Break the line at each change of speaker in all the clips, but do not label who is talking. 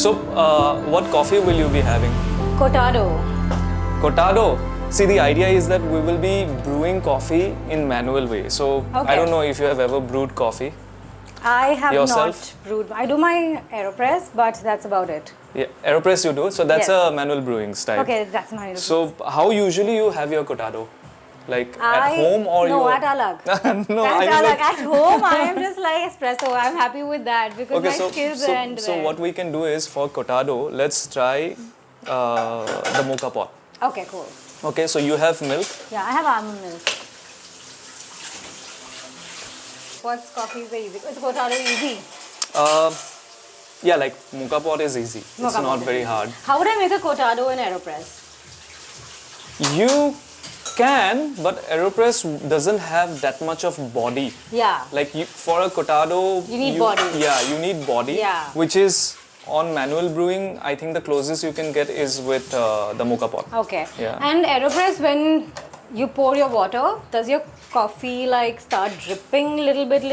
So, what coffee will you be having?
Cortado.
Cortado. See, the idea is that we will be brewing coffee in manual way. So, I don't know if you have ever brewed coffee.
I have
yourself?
not brewed. I do my AeroPress, but that's about it.
Yeah, AeroPress you do. So, that's a manual brewing style.
Okay, that's manual.
So, how usually you have your cortado? Like at home or
no, at alag.
No,
at
I mean
alag.
like
At home, I am just like espresso. I'm happy with that because my skills are end
so
there.
what we can do is for cortado, let's try the mocha pot.
Okay, cool.
Okay, so you have milk.
Yeah, I have almond milk. What's coffee is easy? Is cortado easy?
Yeah, like mocha pot is easy. It's not very hard.
How would I make a cortado in AeroPress?
You can, but AeroPress doesn't have that much of body.
Yeah.
Like for a cortado,
you need body.
Yeah, you need body.
Yeah.
Which is on manual brewing. I think the closest you can get is with the mocha pot.
Okay.
Yeah.
And AeroPress, when you pour your water, does your coffee like start dripping little bit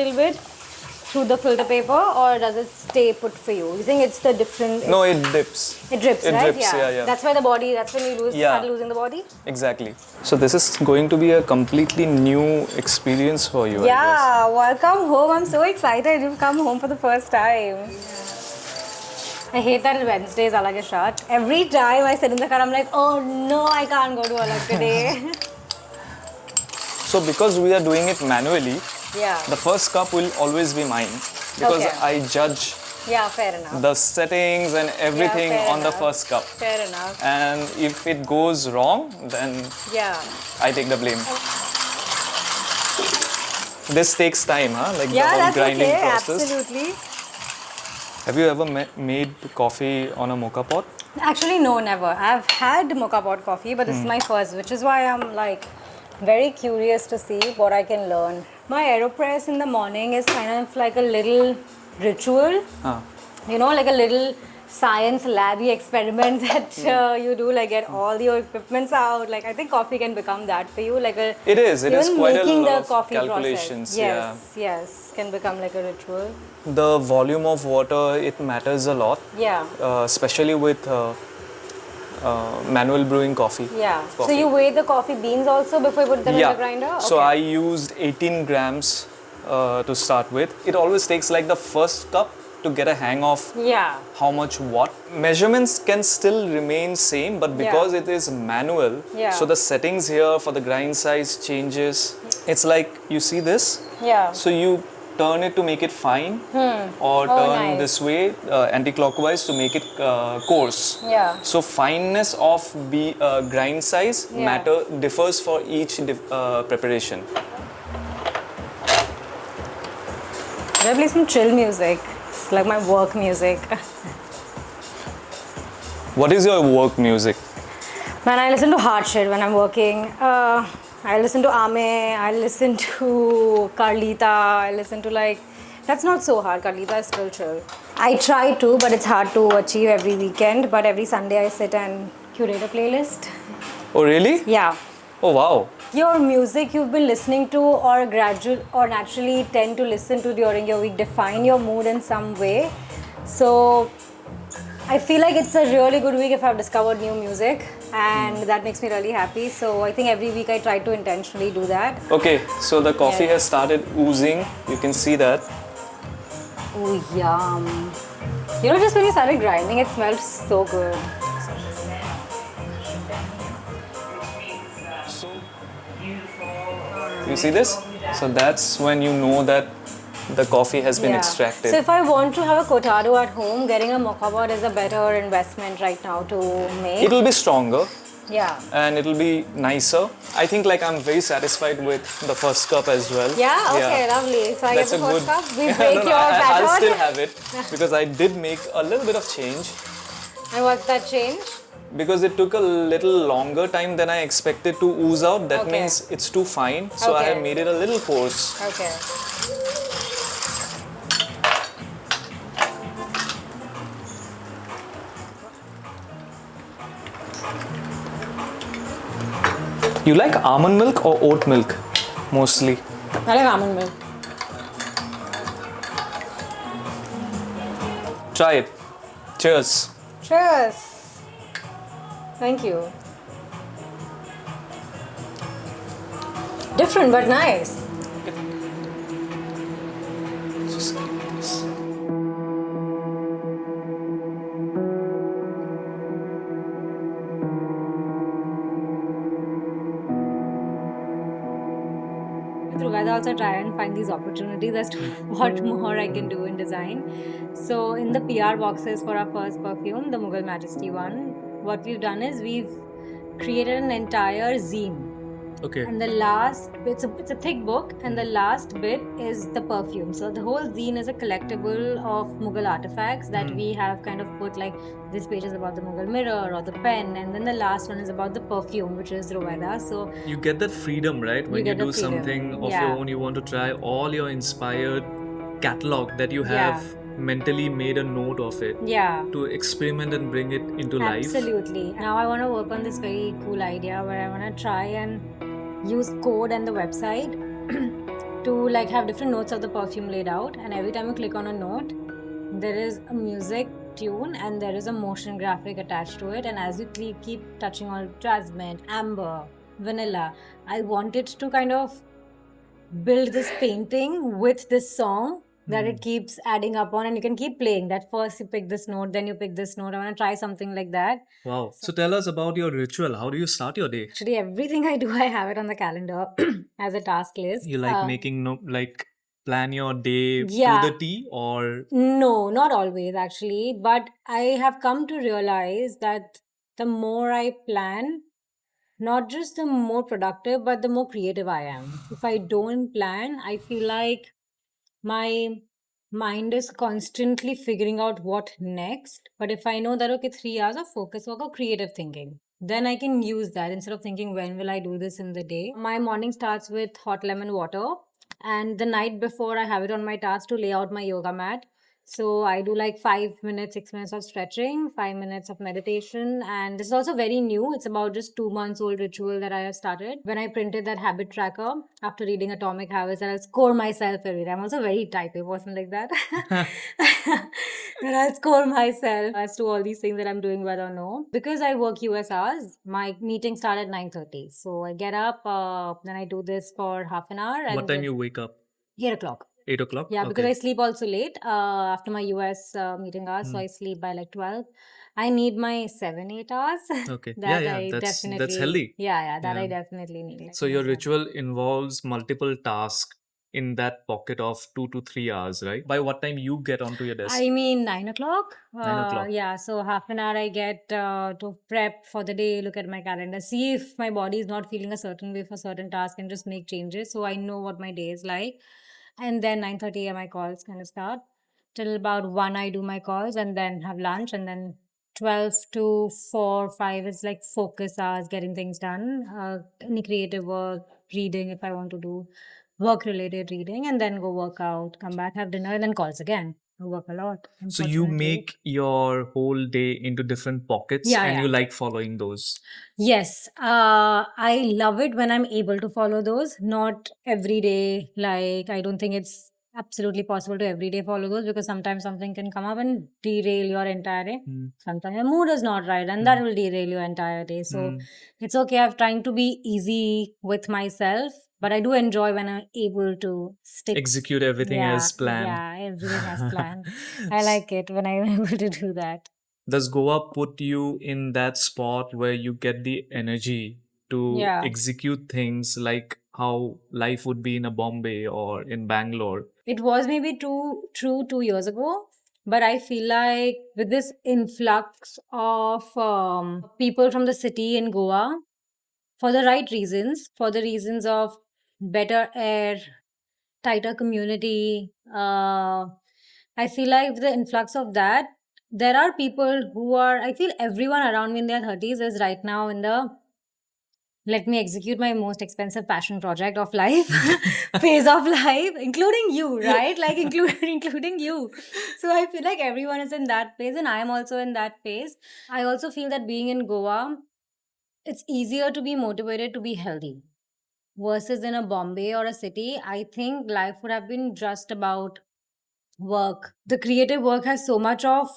through the filter paper, or does it stay put for you? You think it's the different?
No, it dips.
It drips,
it
right?
Drips, yeah.
That's why the body. That's when you start losing the body.
Exactly. So this is going to be a completely new experience for you.
Yeah. Welcome home. I'm so excited. You've come home for the first time. I hate that Wednesdays alag is shut. Every time I sit in the car, I'm like, oh no, I can't go to alag today.
So because we are doing it manually,
yeah,
the first cup will always be mine because I judge
fair enough.
the settings and everything on the first cup.
Fair enough.
And if it goes wrong, then I take the blame. This takes time, huh? Like the whole grinding process.
Absolutely.
Have you ever made coffee on a mocha pot?
Actually, no, never. I've had mocha pot coffee, but this is my first, which is why I'm like very curious to see what I can learn. My AeroPress in the morning is kind of like a little ritual. You know, like a little science labby experiment that you do, like get all your equipments out. Like I think coffee can become that for you, like a.
It is quite a lot of
coffee
calculations.
Process. Yes, can become like a ritual.
The volume of water, it matters a lot.
Yeah.
Especially with manual brewing coffee.
Yeah. So you weigh the coffee beans also before you put them in the grinder? Okay.
So I used 18 grams to start with. It always takes like the first cup to get a hang of how much what. Measurements can still remain same, but because it is manual, so the settings here for the grind size changes. It's like, you see this?
Yeah.
So you turn it to make it fine or turn this way anti-clockwise to make it coarse.
Yeah.
So fineness of grind size differs for each preparation.
I play some chill music. It's like my work music.
What is your work music?
Man, I listen to hard shit when I'm working. I listen to Ame, I listen to Carlita, I listen to like, that's not so hard, Carlita is still chill. I try to, but it's hard to achieve every weekend, but every Sunday I sit and curate a playlist.
Oh really?
Yeah.
Oh wow.
Your music you've been listening to or naturally tend to listen to during your week define your mood in some way. So I feel like it's a really good week if I've discovered new music, and that makes me really happy. So I think every week I try to intentionally do that.
Okay, so the coffee has started oozing. You can see that.
Oh, yum. You know, just when you started grinding, it smelled so good.
You see this? So that's when you know that the coffee has been extracted.
So if I want to have a cortado at home, getting a mocha pot is a better investment right now to make.
It will be stronger.
Yeah.
And it will be nicer. I think like I'm very satisfied with the first cup as well.
Yeah? Okay, lovely. So I get the first cup. We break your
I'll
pattern.
still have it because I did make a little bit of change.
And what's that change?
Because it took a little longer time than I expected to ooze out. That means it's too fine. So I have made it a little coarse.
Okay.
You like almond milk or oat milk mostly?
I like almond milk.
Try it. Cheers.
Cheers. Thank you. Different but nice.
Just keep this.
With Ruhveda, also try and find these opportunities as to what more I can do in design. So in the PR boxes for our first perfume, the Mughal Majesty one, what we've done is we've created an entire zine.
Okay.
And the last, it's a thick book, and the last bit is the perfume. So the whole zine is a collectible of Mughal artifacts that we have kind of put, like this page is about the Mughal mirror or the pen, and then the last one is about the perfume, which is Ruhveda. So
you get that freedom, right? When you do something of your own, you want to try all your inspired catalog that you have mentally made a note of it.
Yeah.
To experiment and bring it into life.
Absolutely. Now I want to work on this very cool idea where I want to try and use code and the website to like have different notes of the perfume laid out, and every time you click on a note, there is a music tune and there is a motion graphic attached to it, and as you keep touching on jasmine, amber, vanilla, I wanted to kind of build this painting with this song that it keeps adding up on, and you can keep playing that. First you pick this note, then you pick this note. I want to try something like that.
Wow. So tell us about your ritual. How do you start your day?
Actually, everything I do, I have it on the calendar as a task list.
You like making plan your day
Yeah.
to the T, or
No, not always actually, but I have come to realize that the more I plan, not just the more productive, but the more creative I am. If I don't plan, I feel like my mind is constantly figuring out what next. But if I know that, okay, 3 hours of focus work or creative thinking, then I can use that instead of thinking, when will I do this in the day? My morning starts with hot lemon water. And the night before, I have it on my task to lay out my yoga mat. So I do like 5 minutes, 6 minutes of stretching, 5 minutes of meditation. And this is also very new. It's about just 2 months old ritual that I have started. When I printed that habit tracker after reading Atomic Habits, and I'll score myself every day. I'm also very type A person like that. And I'll score myself as to all these things that I'm doing well or no. Because I work US hours, my meetings start at 9:30. So I get up, then I do this for half an hour. And
what time you wake up?
8 o'clock.
8 o'clock?
Yeah, because I sleep also late after my US meeting hours. So I sleep by like 12. I need my 7-8 hours.
Okay.
That
yeah,
I
that's
definitely,
healthy.
Yeah, that I
Yeah.
definitely need.
So your ritual involves multiple tasks in that pocket of 2 to 3 hours, right? By what time you get onto your desk?
I mean, 9 o'clock.
9 o'clock.
Yeah, so half an hour I get to prep for the day, look at my calendar, see if my body is not feeling a certain way for certain tasks, and just make changes so I know what my day is like. And then 9:30 a.m. my calls kind of start. Till about 1 I do my calls and then have lunch, and then 12 to 4, 5 is like focus hours, getting things done. Any creative work, reading if I want to do work related reading, and then go work out, come back, have dinner, and then calls again. I work a lot.
So you make your whole day into different pockets, and you like following those.
Yes, I love it when I'm able to follow those. Not every day. Like, I don't think it's absolutely possible to every day follow those, because sometimes something can come up and derail your entire day. Sometimes your mood is not right, and that will derail your entire day. So it's okay. I'm trying to be easy with myself, but I do enjoy when I'm able to
execute everything as planned.
Yeah, everything as planned. I like it when I'm able to do that.
Does Goa put you in that spot where you get the energy to execute things like how life would be in a Bombay or in Bangalore?
It was maybe true 2 years ago, but I feel like with this influx of people from the city in Goa, for the right reasons, for the reasons of better air, tighter community, I feel like with the influx of that, there are people who are, I feel everyone around me in their 30s is right now in the let me execute my most expensive passion project of life phase of life, including you, right? Like including you. So I feel like everyone is in that phase, and I am also in that phase. I also feel that being in Goa, it's easier to be motivated to be healthy versus in a Bombay or a city. I think life would have been just about work. The creative work has so much of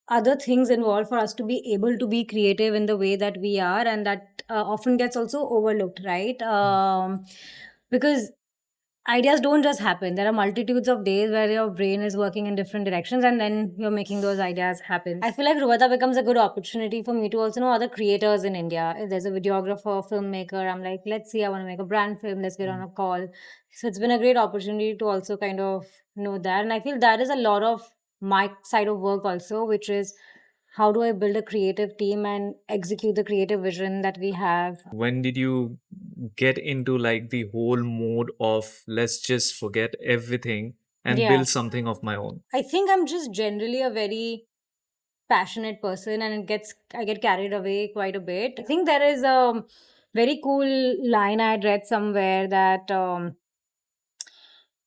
other things involved for us to be able to be creative in the way that we are, and that often gets also overlooked, right? Because ideas don't just happen. There are multitudes of days where your brain is working in different directions and then you're making those ideas happen. I feel like Ruhveda becomes a good opportunity for me to also know other creators in India. If there's a videographer, filmmaker, I'm like, let's see, I want to make a brand film, let's get on a call. So it's been a great opportunity to also kind of know that. And I feel that is a lot of my side of work also, which is how do I build a creative team and execute the creative vision that we have.
When did you get into like the whole mode of let's just forget everything and build something of my own?
I think I'm just generally a very passionate person, and I get carried away quite a bit. I think there is a very cool line I had read somewhere that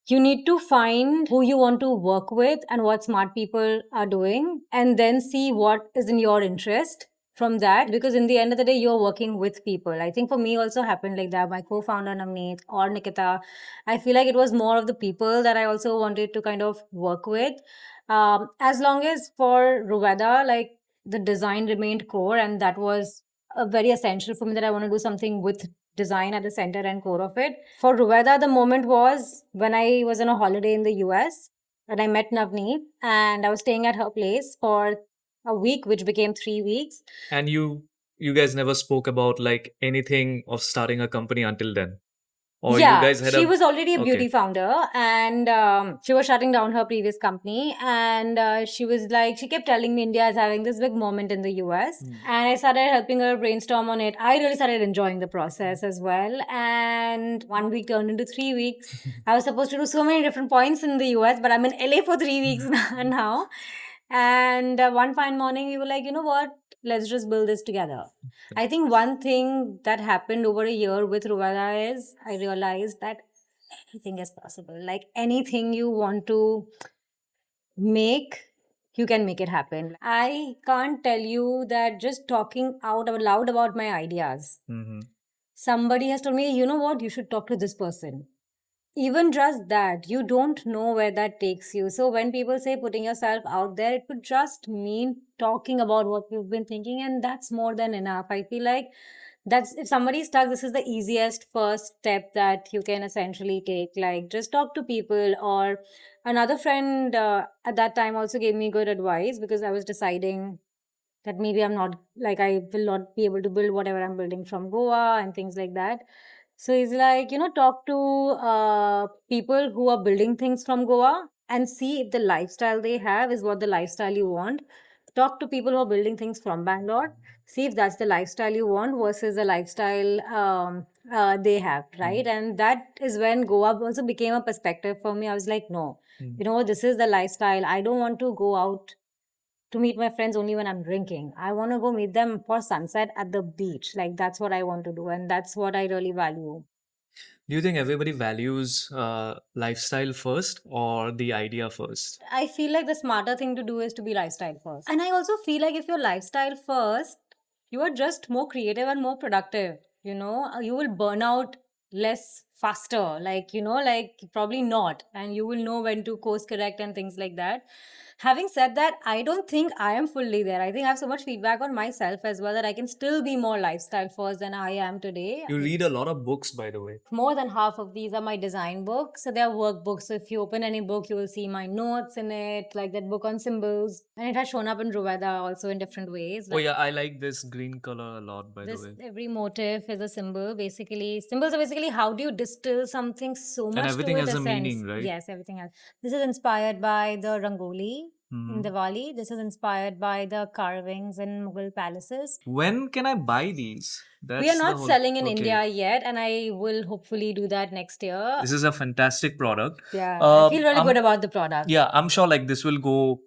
you need to find who you want to work with and what smart people are doing, and then see what is in your interest from that, because in the end of the day you're working with people. I think for me also happened like that. My co-founder Navneet or Nikita, I feel like it was more of the people that I also wanted to kind of work with. As long as for Ruhveda, like the design remained core, and that was very essential for me, that I want to do something with design at the center and core of it. For Ruhveda, the moment was when I was on a holiday in the US and I met Navneet, and I was staying at her place for a week, which became 3 weeks.
And you guys never spoke about like anything of starting a company until then? Or you guys had
she was already a beauty founder, and she was shutting down her previous company. And she was like, she kept telling me India is having this big moment in the US. And I started helping her brainstorm on it. I really started enjoying the process as well. And 1 week turned into 3 weeks. I was supposed to do so many different points in the US, but I'm in LA for 3 weeks now. And one fine morning, we were like, you know what? Let's just build this together. I think one thing that happened over a year with Ruhveda is I realized that anything is possible. Like anything you want to make, you can make it happen. I can't tell you that just talking out loud about my ideas. Somebody has told me, you know what, you should talk to this person. Even just that, you don't know where that takes you. So when people say putting yourself out there, it could just mean talking about what you've been thinking, and that's more than enough. I feel like that's, if somebody's stuck, this is the easiest first step that you can essentially take. Like just talk to people. Or another friend at that time also gave me good advice, because I was deciding that maybe I'm not, like, I will not be able to build whatever I'm building from Goa and things like that. So he's like, talk to people who are building things from Goa and see if the lifestyle they have is what the lifestyle you want. Talk to people who are building things from Bangalore, see if that's the lifestyle you want versus the lifestyle they have, right? And that is when Goa also became a perspective for me. I was like, no, you know what, this is the lifestyle. I don't want to go out to meet my friends only when I'm drinking. I want to go meet them for sunset at the beach. Like that's what I want to do, and that's what I really value.
Do you think everybody values lifestyle first or the idea first?
I feel like the smarter thing to do is to be lifestyle first. And I also feel like if you're lifestyle first, you are just more creative and more productive. You will burn out less faster. Like probably not. And you will know when to course correct and things like that. Having said that, I don't think I am fully there. I think I have so much feedback on myself as well that I can still be more lifestyle first than I am today.
You read a lot of books, by the way.
More than half of these are my design books. So they are workbooks. So if you open any book, you will see my notes in it, like that book on symbols. And it has shown up in Ruhveda also in different ways.
Oh yeah, I like this green color a lot, by the way.
Every motif is a symbol, basically. Symbols are basically how do you distill something so much.
And everything
to
has
it,
a meaning, right?
Yes, everything has. This is inspired by the Rangoli in Diwali. This is inspired by the carvings in Mughal palaces.
When can I buy these?
We are not selling in India yet, and I will hopefully do that next year.
This is a fantastic product.
Yeah, I feel really good about the product.
Yeah, I'm sure like this will go,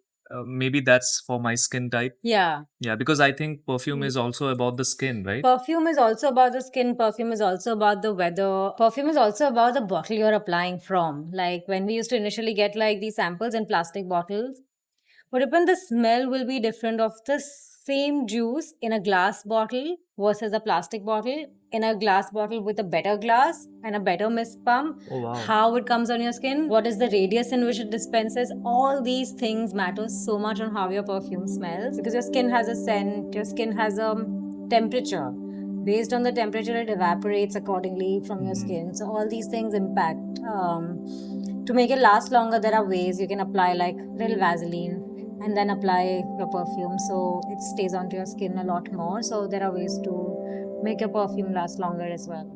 maybe that's for my skin type.
Yeah.
Yeah, because I think perfume is also about the skin, right?
Perfume is also about the skin. Perfume is also about the weather. Perfume is also about the bottle you're applying from. Like when we used to initially get like these samples in plastic bottles, but even the smell will be different of the same juice in a glass bottle versus a plastic bottle, in a glass bottle with a better glass and a better mist pump, how it comes on your skin, what is the radius in which it dispenses, all these things matter so much on how your perfume smells, because your skin has a scent, your skin has a temperature. Based on the temperature, it evaporates accordingly from your skin. So all these things impact. To make it last longer, there are ways you can apply like little Vaseline and then apply your perfume, so it stays onto your skin a lot more. So there are ways to make your perfume last longer as well.